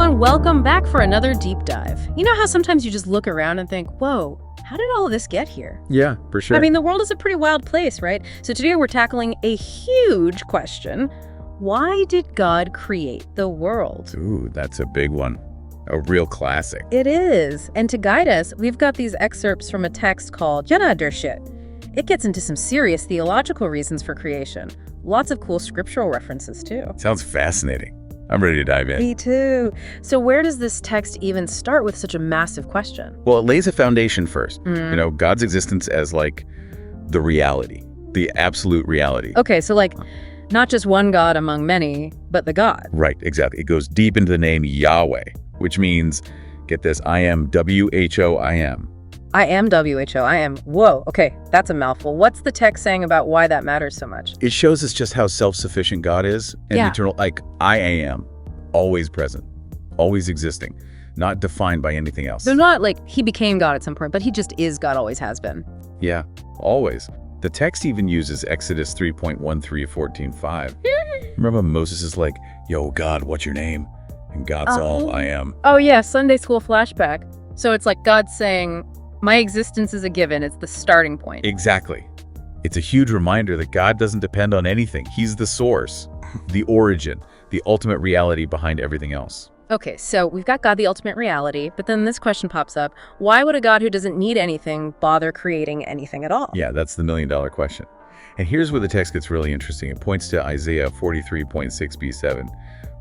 everyone, welcome back for another deep dive. You know how sometimes you just look around and think, whoa, how did all of this get here? Yeah, for sure. I mean, the world is a pretty wild place, right? So today we're tackling a huge question. Why did God create the world? Ooh, that's a big one. A real classic. It is. And to guide us, we've got these excerpts from a text called 존재하신. It gets into some serious theological reasons for creation. Lots of cool scriptural references, too. Sounds fascinating. I'm ready to dive in. Me too. So where does this text even start with such a massive question? Well, it lays a foundation first. You know, God's existence as like the reality, the absolute reality. Okay, so like not just one God among many, but the God. Right, exactly. It goes deep into the name Yahweh, which means, get this, I am W-H-O-I-M. I am WHO. I am. Whoa. Okay, that's a mouthful. What's the text saying about why that matters so much? It shows us just how self-sufficient God is and eternal, like I am, always present, always existing, not defined by anything else. So not like he became God at some point, but he just is God, always has been. Yeah, always. The text even uses Exodus 3.13-14:5. Remember Moses is like, yo, God, what's your name? And God's all I am. Oh yeah, Sunday school flashback. So it's like God saying, my existence is a given. It's the starting point. Exactly. It's a huge reminder that God doesn't depend on anything. He's the source, the origin, the ultimate reality behind everything else. Okay, so we've got God, the ultimate reality, but then this question pops up. Why would a God who doesn't need anything bother creating anything at all? Yeah, that's the million-dollar question. And here's where the text gets really interesting. It points to Isaiah 43.6b7,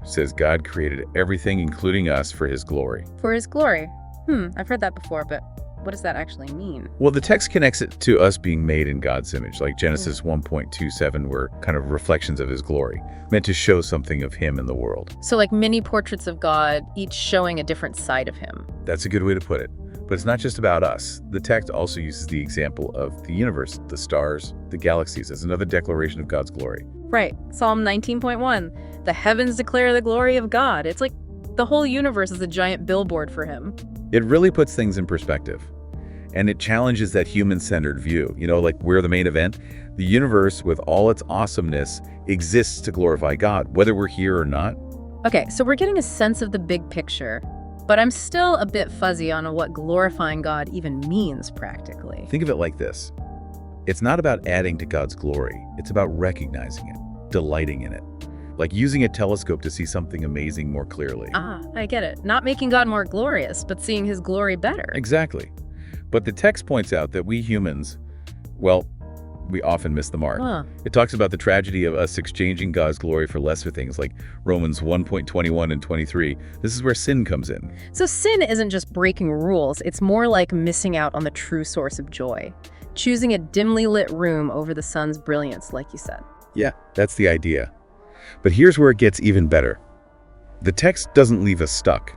which says God created everything, including us, for his glory. For his glory. I've heard that before, but what does that actually mean? Well, the text connects it to us being made in God's image, like Genesis 1.27 were kind of reflections of his glory, meant to show something of him in the world. So like mini portraits of God, each showing a different side of him. That's a good way to put it. But it's not just about us. The text also uses the example of the universe, the stars, the galaxies, as another declaration of God's glory. Right. Psalm 19.1. The heavens declare the glory of God. It's like the whole universe is a giant billboard for him. It really puts things in perspective. And it challenges that human-centered view. You know, like we're the main event. The universe, with all its awesomeness, exists to glorify God, whether we're here or not. Okay, so we're getting a sense of the big picture, but I'm still a bit fuzzy on what glorifying God even means practically. Think of it like this. It's not about adding to God's glory. It's about recognizing it, delighting in it. Like using a telescope to see something amazing more clearly. Ah, I get it. Not making God more glorious, but seeing his glory better. Exactly. But the text points out that we humans, well, we often miss the mark. It talks about the tragedy of us exchanging God's glory for lesser things, like Romans 1.21 and 23. This is where sin comes in. So sin isn't just breaking rules. It's more like missing out on the true source of joy. Choosing a dimly lit room over the sun's brilliance, like you said. Yeah, that's the idea. But here's where it gets even better. The text doesn't leave us stuck.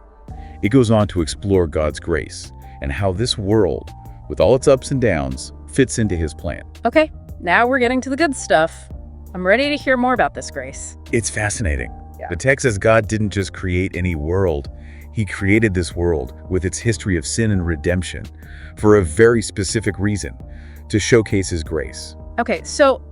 It goes on to explore God's grace and how this world, with all its ups and downs, fits into his plan. Okay, now we're getting to the good stuff. I'm ready to hear more about this grace. It's fascinating. Yeah. The text says God didn't just create any world. He created this world with its history of sin and redemption for a very specific reason, to showcase his grace. Okay, so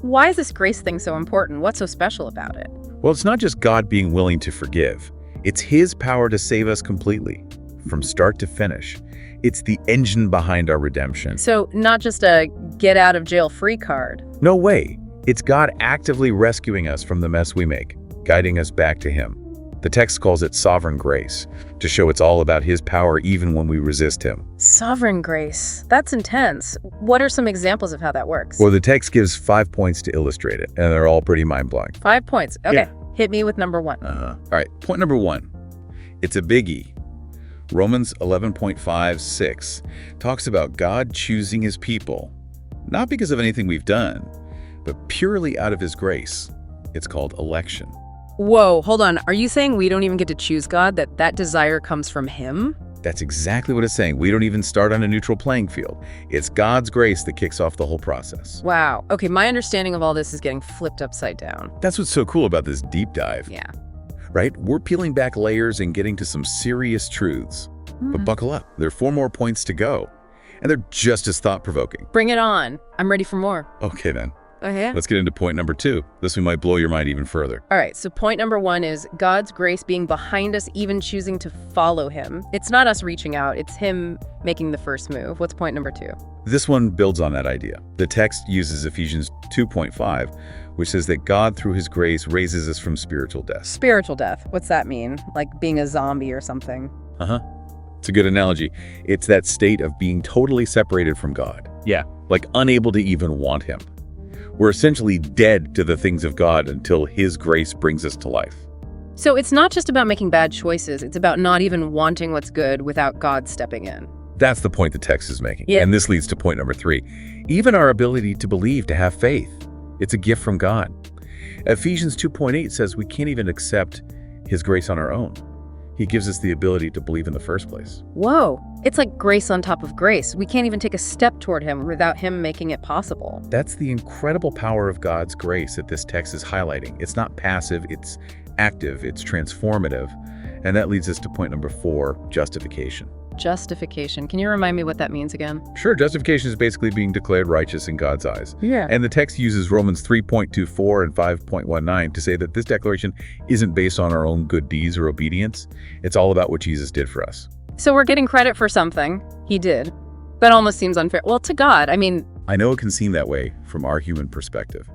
why is this grace thing so important? What's so special about it? Well, it's not just God being willing to forgive. It's his power to save us completely, from start to finish. It's the engine behind our redemption. So not just a get out of jail free card. No way. It's God actively rescuing us from the mess we make, guiding us back to him. The text calls it sovereign grace, to show it's all about his power even when we resist him. Sovereign grace. That's intense. What are some examples of how that works? Well, the text gives 5 points to illustrate it, and they're all pretty mind-blowing. 5 points. Okay, Yeah. Hit me with number one. All right, point number one. It's a biggie. Romans 11.5:6 talks about God choosing his people, not because of anything we've done, but purely out of his grace. It's called election. Whoa, hold on. Are you saying we don't even get to choose God, that desire comes from him? That's exactly what it's saying. We don't even start on a neutral playing field. It's God's grace that kicks off the whole process. Wow. Okay, my understanding of all this is getting flipped upside down. That's what's so cool about this deep dive. Yeah. Right? We're peeling back layers and getting to some serious truths. But buckle up. There are 4 more points to go. And they're just as thought-provoking. Bring it on. I'm ready for more. Okay then. Okay. Let's get into point number 2. This one might blow your mind even further. All right, so point number 1 is God's grace being behind us, even choosing to follow him. It's not us reaching out, it's him making the first move. What's point number 2? This one builds on that idea. The text uses Ephesians 2.5, which says that God, through his grace, raises us from spiritual death. Spiritual death. What's that mean? Like being a zombie or something? It's a good analogy. It's that state of being totally separated from God. Yeah, like unable to even want him. We're essentially dead to the things of God until his grace brings us to life. So it's not just about making bad choices, it's about not even wanting what's good without God stepping in. That's the point the text is making. Yeah. And this leads to point number 3. Even our ability to believe, to have faith, it's a gift from God. Ephesians 2.8 says we can't even accept his grace on our own. He gives us the ability to believe in the first place. Whoa, it's like grace on top of grace. We can't even take a step toward him without him making it possible. That's the incredible power of God's grace that this text is highlighting. It's not passive, it's active, it's transformative. And that leads us to point number 4, justification. Justification. Can you remind me what that means again? Sure, justification is basically being declared righteous in God's eyes. Yeah. And the text uses Romans 3.24 and 5.19 to say that this declaration isn't based on our own good deeds or obedience. It's all about what Jesus did for us. So we're getting credit for something he did. That almost seems unfair. Well, to God, I mean... I know it can seem that way from our human perspective,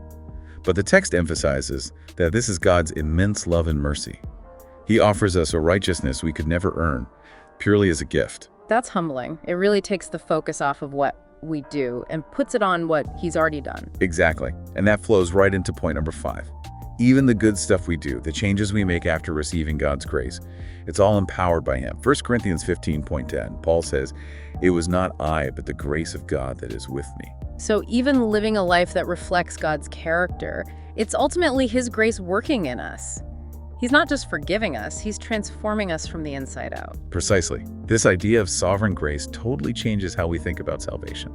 but the text emphasizes that this is God's immense love and mercy. He offers us a righteousness we could never earn, purely as a gift. That's humbling. It really takes the focus off of what we do and puts it on what he's already done. Exactly. And that flows right into point number 5. Even the good stuff we do, the changes we make after receiving God's grace, it's all empowered by him. 1 Corinthians 15.10, Paul says, "It was not I, but the grace of God that is with me." So even living a life that reflects God's character, it's ultimately his grace working in us. He's not just forgiving us, he's transforming us from the inside out. Precisely. This idea of sovereign grace totally changes how we think about salvation.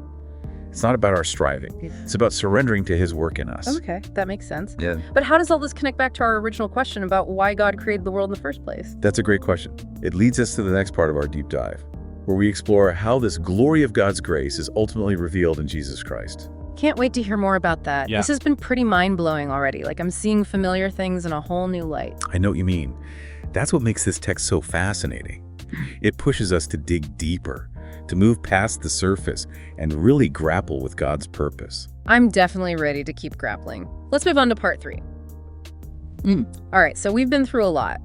It's not about our striving. It's about surrendering to his work in us. Okay, that makes sense. Yeah. But how does all this connect back to our original question about why God created the world in the first place? That's a great question. It leads us to the next part of our deep dive, where we explore how this glory of God's grace is ultimately revealed in Jesus Christ. Can't wait to hear more about that. Yeah. This has been pretty mind-blowing already. Like I'm seeing familiar things in a whole new light. I know what you mean. That's what makes this text so fascinating. It pushes us to dig deeper, to move past the surface and really grapple with God's purpose. I'm definitely ready to keep grappling. Let's move on to part 3. All right, so we've been through a lot.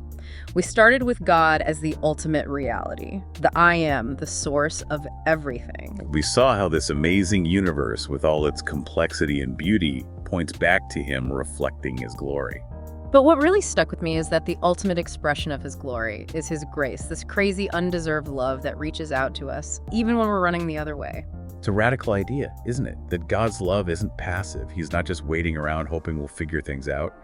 We started with God as the ultimate reality, the I am, the source of everything. We saw how this amazing universe, with all its complexity and beauty, points back to him reflecting his glory. But what really stuck with me is that the ultimate expression of his glory is his grace, this crazy, undeserved love that reaches out to us, even when we're running the other way. It's a radical idea, isn't it? That God's love isn't passive. He's not just waiting around hoping we'll figure things out.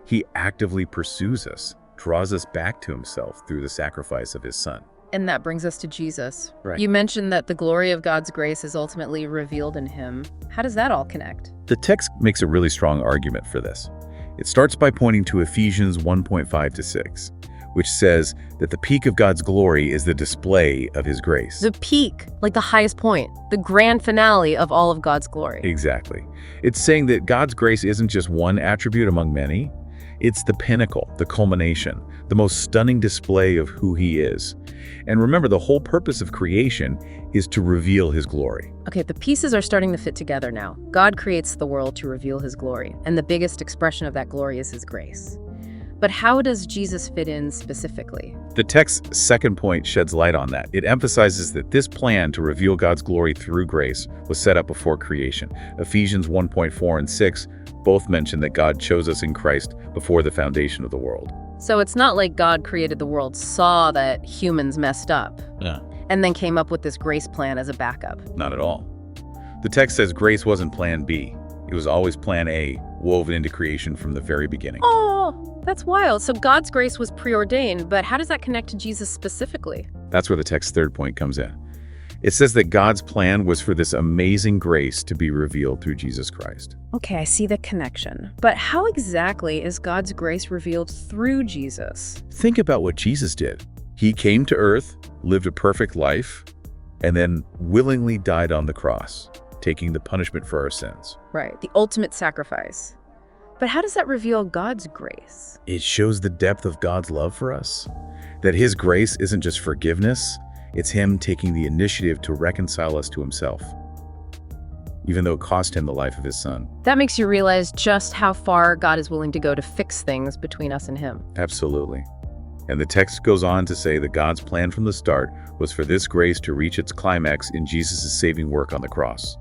He actively pursues us, draws us back to himself through the sacrifice of his son. And that brings us to Jesus. Right. You mentioned that the glory of God's grace is ultimately revealed in him. How does that all connect? The text makes a really strong argument for this. It starts by pointing to Ephesians 1.5-6, which says that the peak of God's glory is the display of his grace. The peak, like the highest point, the grand finale of all of God's glory. Exactly. It's saying that God's grace isn't just one attribute among many. It's the pinnacle, the culmination, the most stunning display of who he is. And remember, the whole purpose of creation is to reveal his glory. Okay, the pieces are starting to fit together now. God creates the world to reveal his glory, and the biggest expression of that glory is his grace. But how does Jesus fit in specifically? The text's second point sheds light on that. It emphasizes that this plan to reveal God's glory through grace was set up before creation. Ephesians 1.4 and 6 both mention that God chose us in Christ before the foundation of the world. So it's not like God created the world, saw that humans messed up, and then came up with this grace plan as a backup. Not at all. The text says grace wasn't plan B. It was always plan A, woven into creation from the very beginning. Oh, that's wild. So God's grace was preordained, but how does that connect to Jesus specifically? That's where the text's third point comes in. It says that God's plan was for this amazing grace to be revealed through Jesus Christ. Okay, I see the connection. But how exactly is God's grace revealed through Jesus? Think about what Jesus did. He came to earth, lived a perfect life, and then willingly died on the cross. taking the punishment for our sins. Right, the ultimate sacrifice. But how does that reveal God's grace? It shows the depth of God's love for us, that his grace isn't just forgiveness, it's him taking the initiative to reconcile us to himself, even though it cost him the life of his son. That makes you realize just how far God is willing to go to fix things between us and him. Absolutely. And the text goes on to say that God's plan from the start was for this grace to reach its climax in Jesus' saving work on the cross.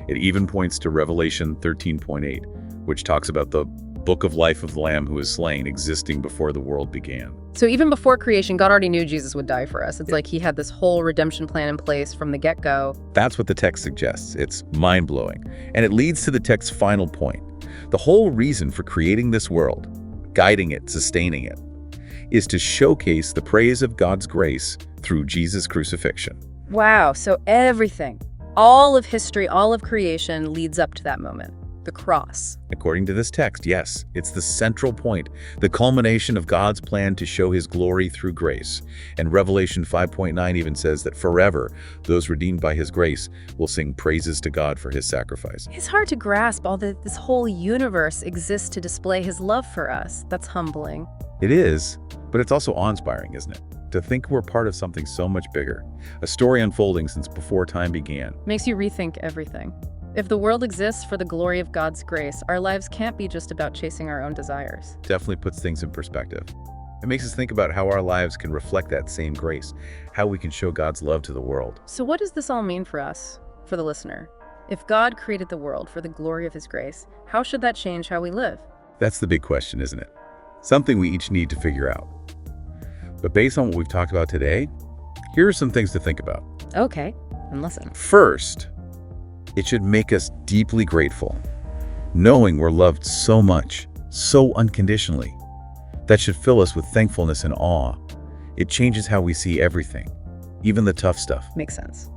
It even points to Revelation 13:8, which talks about the book of life of the Lamb who is slain existing before the world began. So even before creation, God already knew Jesus would die for us. It's like he had this whole redemption plan in place from the get-go. That's what the text suggests. It's mind-blowing. And it leads to the text's final point. The whole reason for creating this world, guiding it, sustaining it, is to showcase the praise of God's grace through Jesus' crucifixion. Wow, so everything, all of history, all of creation leads up to that moment. The cross. According to this text, yes, it's the central point, the culmination of God's plan to show his glory through grace. And Revelation 5:9 even says that forever, those redeemed by his grace will sing praises to God for his sacrifice. It's hard to grasp all that this whole universe exists to display his love for us. That's humbling. It is, but it's also awe-inspiring, isn't it? To think we're part of something so much bigger, a story unfolding since before time began. Makes you rethink everything. If the world exists for the glory of God's grace, our lives can't be just about chasing our own desires. Definitely puts things in perspective. It makes us think about how our lives can reflect that same grace, how we can show God's love to the world. So what does this all mean for us, for the listener? If God created the world for the glory of his grace, how should that change how we live? That's the big question, isn't it? Something we each need to figure out. But based on what we've talked about today, here are some things to think about. Okay, and listen. First, it should make us deeply grateful, knowing we're loved so much, so unconditionally. That should fill us with thankfulness and awe. It changes how we see everything, even the tough stuff. Makes sense.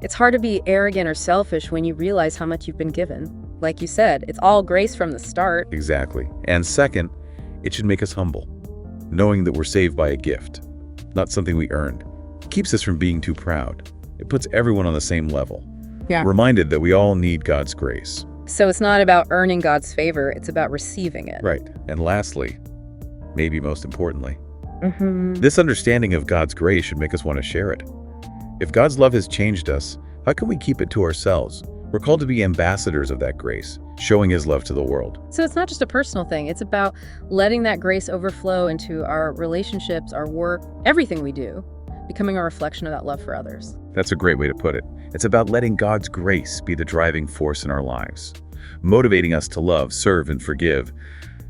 It's hard to be arrogant or selfish when you realize how much you've been given. Like you said, it's all grace from the start. Exactly. And second, it should make us humble, knowing that we're saved by a gift, not something we earned. It keeps us from being too proud. It puts everyone on the same level. Yeah. Reminded that we all need God's grace. So it's not about earning God's favor, it's about receiving it. Right. And lastly, maybe most importantly, this understanding of God's grace should make us want to share it. If God's love has changed us, how can we keep it to ourselves? We're called to be ambassadors of that grace, showing his love to the world. So it's not just a personal thing, it's about letting that grace overflow into our relationships, our work, everything we do, becoming a reflection of that love for others. That's a great way to put it. It's about letting God's grace be the driving force in our lives, motivating us to love, serve, and forgive,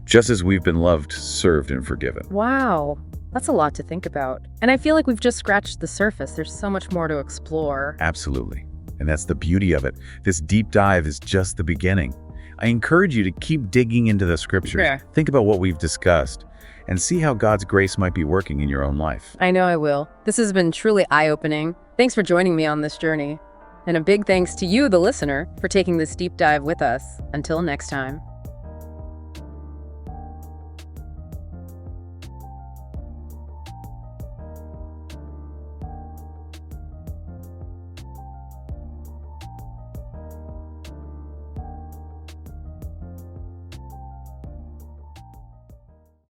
just as we've been loved, served, and forgiven. Wow, that's a lot to think about. And I feel like we've just scratched the surface. There's so much more to explore. Absolutely. And that's the beauty of it. This deep dive is just the beginning. I encourage you to keep digging into the scriptures. Yeah. Think about what we've discussed and see how God's grace might be working in your own life. I know I will. This has been truly eye-opening. Thanks for joining me on this journey. And a big thanks to you, the listener, for taking this deep dive with us. Until next time.